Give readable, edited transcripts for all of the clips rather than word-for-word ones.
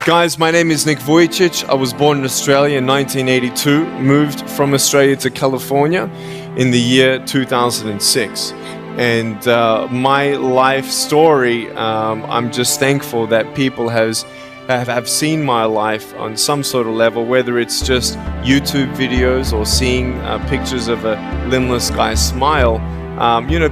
Guys, my name is Nick Vujicic. I was born in Australia in 1982, moved from Australia to California in the year 2006. And my life story, I'm just thankful that people have seen my life on some sort of level, whether it's just YouTube videos or seeing pictures of a limbless guy's smile.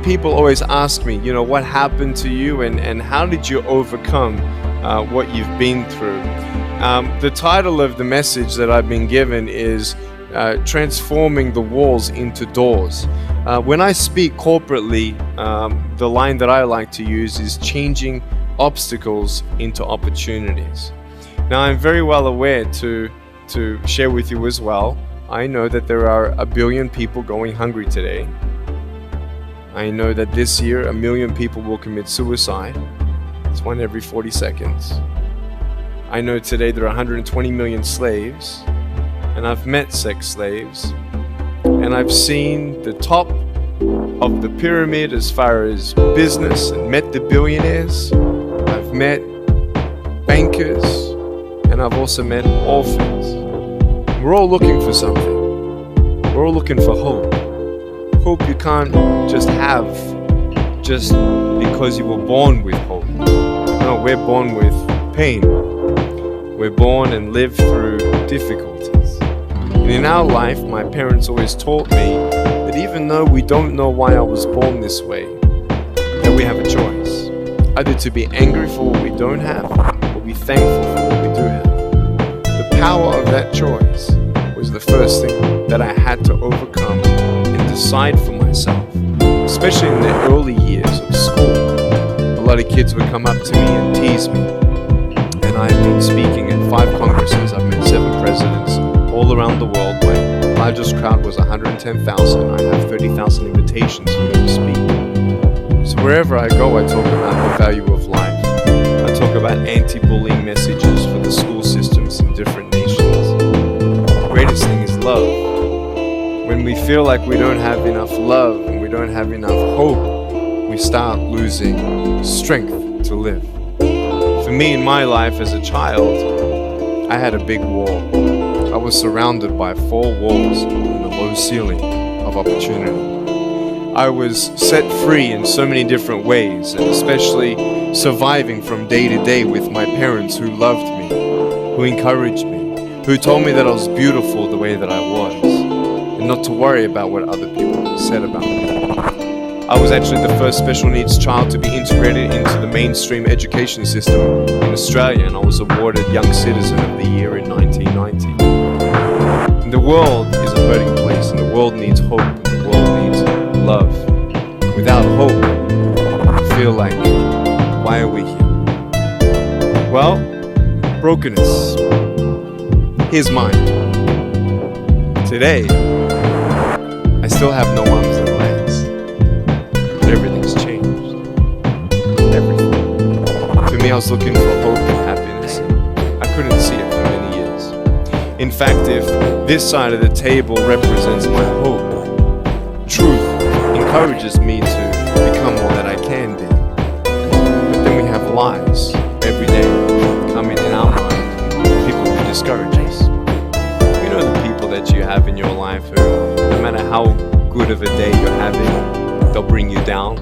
People always ask me, what happened to you and how did you overcome what you've been through. The title of the message that I've been given is transforming the walls into doors. When I speak corporately, the line that I like to use is changing obstacles into opportunities. Now, I'm very well aware to share with you as well. I know that there are 1 billion people going hungry today. I know that this year 1 million people will commit suicide. It's one every 40 seconds. I know today there are 120 million slaves, and I've met sex slaves, and I've seen the top of the pyramid as far as business and met the billionaires. I've met bankers, and I've also met orphans. We're all looking for something. We're all looking for hope. Hope you can't just have just because you were born with hope. No, we're born with pain. We're born and live through difficulties. And in our life, my parents always taught me that even though we don't know why I was born this way, that we have a choice. Either to be angry for what we don't have, or be thankful for what we do have. The power of that choice was the first thing that I had to overcome and decide for myself, especially in the early years of school. A lot of kids would come up to me and tease me. And I've been speaking at 5 congresses. I've met 7 presidents all around the world. My largest crowd was 110,000. I have 30,000 invitations for me to speak. So wherever I go, I talk about the value of life. I talk about anti-bullying messages for the school systems in different nations. The greatest thing is love. When we feel like we don't have enough love and we don't have enough hope, we start losing strength to live. For me, in my life as a child, I had a big wall. I was surrounded by 4 walls and a low ceiling of opportunity. I was set free in so many different ways, and especially surviving from day to day with my parents who loved me, who encouraged me, who told me that I was beautiful the way that I was, and not to worry about what other people said about me. I was actually the first special needs child to be integrated into the mainstream education system in Australia, and I was awarded Young Citizen of the Year in 1990. And the world is a hurting place, and the world needs hope, and the world needs love. Without hope, I feel like, why are we here? Well, brokenness. Here's mine. Today, I still have no arms and legs. Everything's changed. Everything. For me, I was looking for hope and happiness, and I couldn't see it for many years. In fact, if this side of the table represents my hope, truth encourages me to become all that I can be. But then we have lies every day coming in our mind, people who discourage us. You know the people that you have in your life who, no matter how good of a day you're having, they'll bring you down.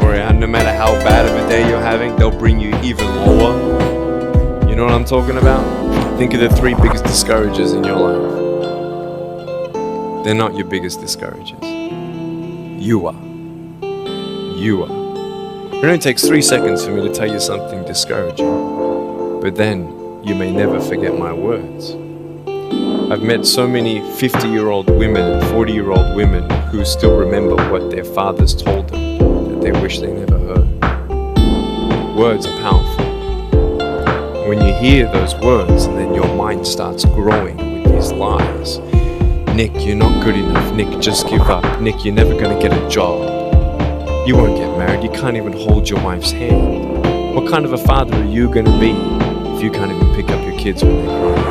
Or no matter how bad of a day you're having, they'll bring you even lower. You know what I'm talking about? Think of the 3 biggest discouragers in your life. They're not your biggest discouragers. You are. You are. It only takes 3 seconds for me to tell you something discouraging. But then, you may never forget my words. I've met so many 50-year-old women and 40-year-old women who still remember what their fathers told them that they wish they never heard. Words are powerful. When you hear those words and then your mind starts growing with these lies. Nick, you're not good enough. Nick, just give up. Nick, you're never going to get a job. You won't get married. You can't even hold your wife's hand. What kind of a father are you going to be if you can't even pick up your kids when they cry?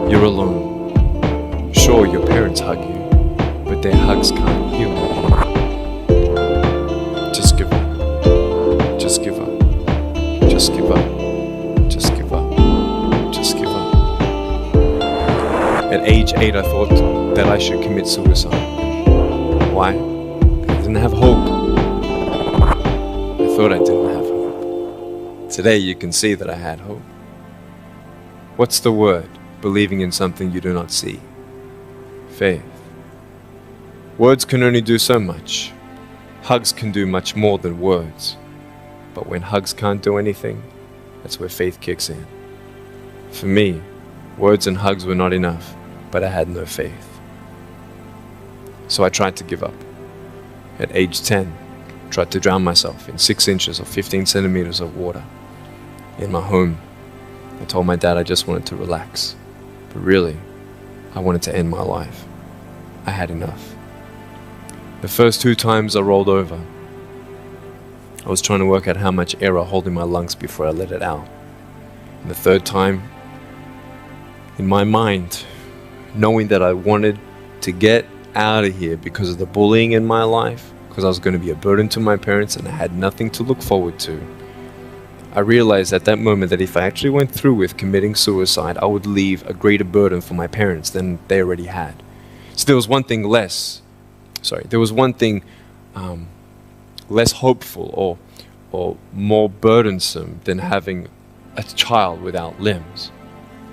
You're alone. Sure, your parents hug you, but their hugs can't heal you. Just give up. Just give up. Just give up. At age 8, I thought that I should commit suicide. Why? I didn't have hope. I thought I didn't have hope. Today you can see that I had hope. What's the word? Believing in something you do not see. Faith. Words can only do so much. Hugs can do much more than words. But when hugs can't do anything, that's where faith kicks in. For me, words and hugs were not enough, but I had no faith. So I tried to give up. At age 10, I tried to drown myself in 6 inches or 15 centimeters of water. In my home, I told my dad I just wanted to relax. But really, I wanted to end my life. I had enough. The first 2 times I rolled over, I was trying to work out how much air I hold in my lungs before I let it out. And the 3rd time, in my mind, knowing that I wanted to get out of here because of the bullying in my life, because I was going to be a burden to my parents and I had nothing to look forward to, I realized at that moment that if I actually went through with committing suicide, I would leave a greater burden for my parents than they already had. So there was one thing less hopeful or more burdensome than having a child without limbs.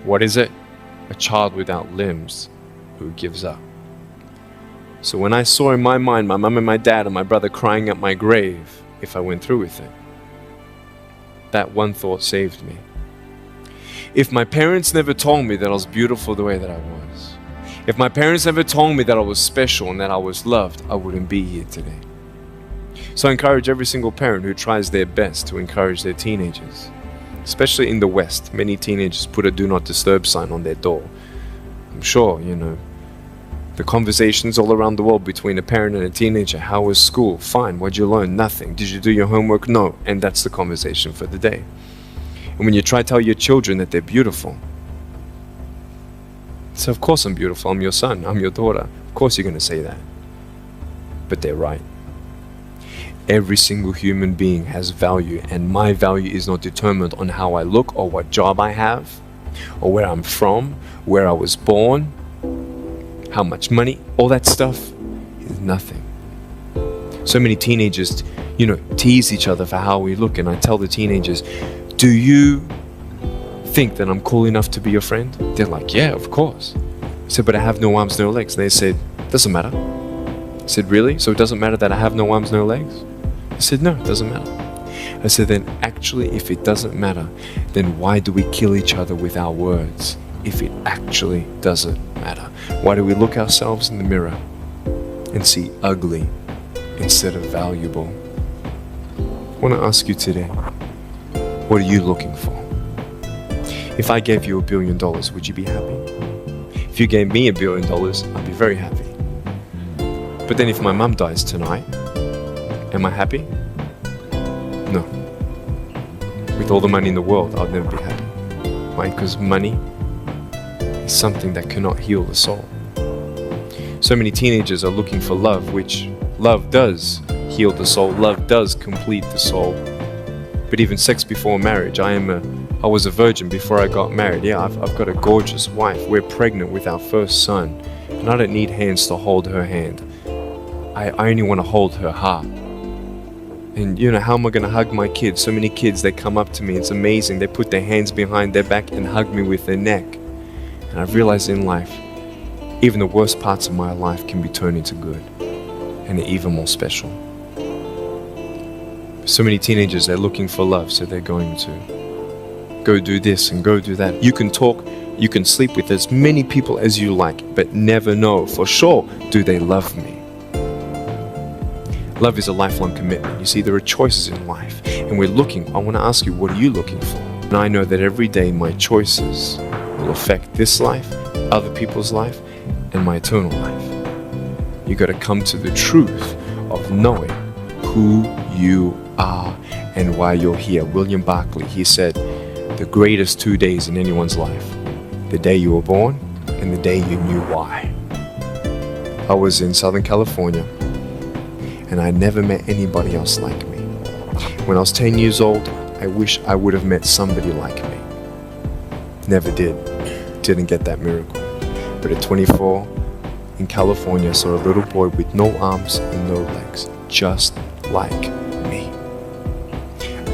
What is it? A child without limbs who gives up. So when I saw in my mind my mum and my dad and my brother crying at my grave if I went through with it, that one thought saved me. If my parents never told me that I was beautiful the way that I was, if my parents never told me that I was special and that I was loved, I wouldn't be here today. So I encourage every single parent who tries their best to encourage their teenagers. Especially in the West, many teenagers put a do not disturb sign on their door. I'm sure, the conversations all around the world between a parent and a teenager. How was school? Fine. What'd you learn? Nothing. Did you do your homework? No. And that's the conversation for the day. And when you try to tell your children that they're beautiful, so of course I'm beautiful. I'm your son. I'm your daughter. Of course you're going to say that. But they're right. Every single human being has value, and my value is not determined on how I look or what job I have or where I'm from, where I was born, how much money. All that stuff is nothing. So many teenagers, tease each other for how we look, and I tell the teenagers, do you think that I'm cool enough to be your friend? They're like, yeah, of course. I said, but I have no arms, no legs. And they said, doesn't matter. I said, really? So it doesn't matter that I have no arms, no legs? I said, no, it doesn't matter. I said, then actually, if it doesn't matter, then why do we kill each other with our words if it actually doesn't matter? Why do we look ourselves in the mirror and see ugly instead of valuable? I want to ask you today, what are you looking for? If I gave you $1 billion, would you be happy? If you gave me $1 billion, I'd be very happy. But then if my mum dies tonight, am I happy? No. With all the money in the world, I'll never be happy. Why? Because money is something that cannot heal the soul. So many teenagers are looking for love, which love does heal the soul. Love does complete the soul. But even sex before marriage, I was a virgin before I got married. Yeah, I've got a gorgeous wife. We're pregnant with our first son. And I don't need hands to hold her hand. I only want to hold her heart. And how am I going to hug my kids? So many kids, they come up to me. It's amazing. They put their hands behind their back and hug me with their neck. And I've realized in life, even the worst parts of my life can be turned into good. And they're even more special. So many teenagers, they're looking for love. So they're going to go do this and go do that. You can talk, you can sleep with as many people as you like, but never know for sure, do they love me? Love is a lifelong commitment. You see, there are choices in life, and we're looking. I want to ask you, what are you looking for? And I know that every day my choices will affect this life, other people's life, and my eternal life. You got to come to the truth of knowing who you are and why you're here. William Barclay, he said, the greatest 2 days in anyone's life, the day you were born and the day you knew why. I was in Southern California, and I never met anybody else like me. When I was 10 years old, I wish I would have met somebody like me. Never did. Didn't get that miracle. But at 24, in California, I saw a little boy with no arms and no legs, just like me.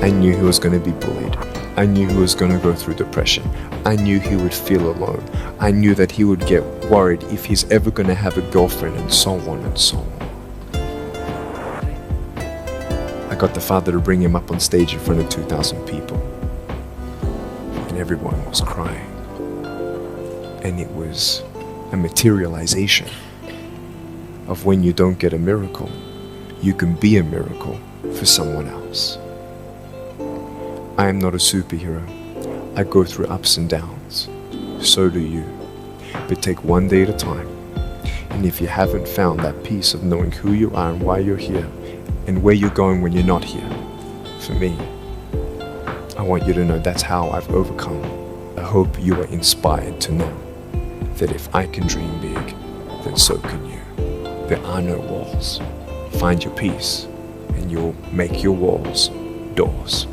I knew he was going to be bullied. I knew he was going to go through depression. I knew he would feel alone. I knew that he would get worried if he's ever going to have a girlfriend, and so on and so on. I got the father to bring him up on stage in front of 2,000 people. And everyone was crying. And it was a materialization of when you don't get a miracle, you can be a miracle for someone else. I am not a superhero. I go through ups and downs. So do you. But take one day at a time. And if you haven't found that peace of knowing who you are and why you're here, and where you're going when you're not here, for me, I want you to know that's how I've overcome. I hope you are inspired to know that if I can dream big, then so can you. There are no walls. Find your peace, and you'll make your walls doors.